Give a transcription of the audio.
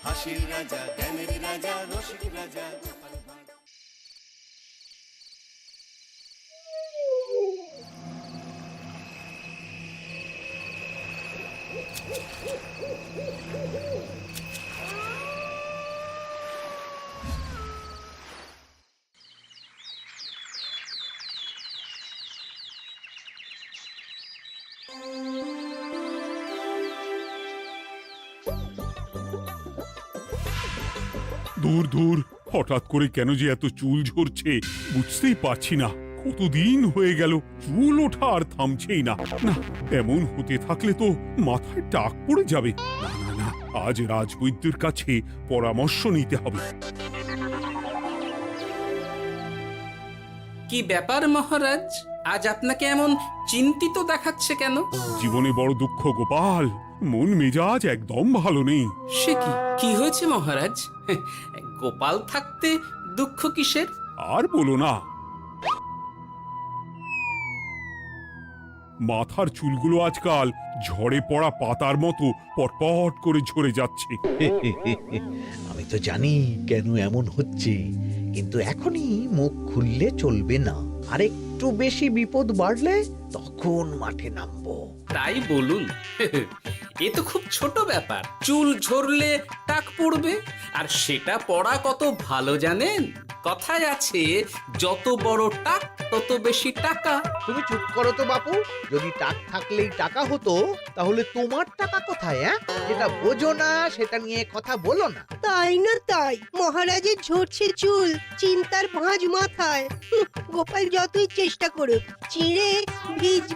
হাসির রাজা, জ্ঞানের রাজা, রসিক রাজা। দূর দূর, হঠাৎ করে কেন যে এত চুল ঝরছে বুঝতেই পারছি না। কতদিন হয়ে গেল চুল ওঠা আর থামছেই না। না, এমন হতে থাকলে তো মাথায় টাক পড়ে যাবে। না না না, আজ রাজবৈদ্যের কাছে পরামর্শ নিতে হবে। কি ব্যাপার মহারাজ, আজ আপনাকে এমন চিন্তিত দেখাচ্ছে কেন? জীবনে বড় দুঃখ গোপাল, মন মেজাজ একদম ভালো নেই। সে কি কি হয়েছে মহারাজ? গোপাল থাকতে দুঃখ কিসের? আর বলো না, মাথার চুলগুলো আজকাল ঝড়ে পড়া পাতার মতো পটপট করে ঝরে যাচ্ছে। আমি তো জানি কেন এমন হচ্ছে, কিন্তু এখনই মুখ খুললে চলবে না। আর একটু বেশি বিপদ বাড়লে তখন মাঠে নামবো। তাই বলুন। এ তো খুব ছোট ব্যাপার। চুল ঝরলে টাক পড়বে, আর সেটা পড়া কত ভালো জানেন? কথায় আছে, যত বড় টাক তত বেশি টাকা। তুমি চুপ করো তো বাপু। যদি টাক থাকলেই টাকা হতো, তাহলে তোমার টাকা কোথায়? যেটা বোঝো না সেটা নিয়ে কথা বলো না। তাই না তাই, মহারাজের ঝরছে চুল, চিন্তার ভাঁজ মাথায়। গোপাল যতই চেষ্টা করুক, চিঁড়ে ভিজবে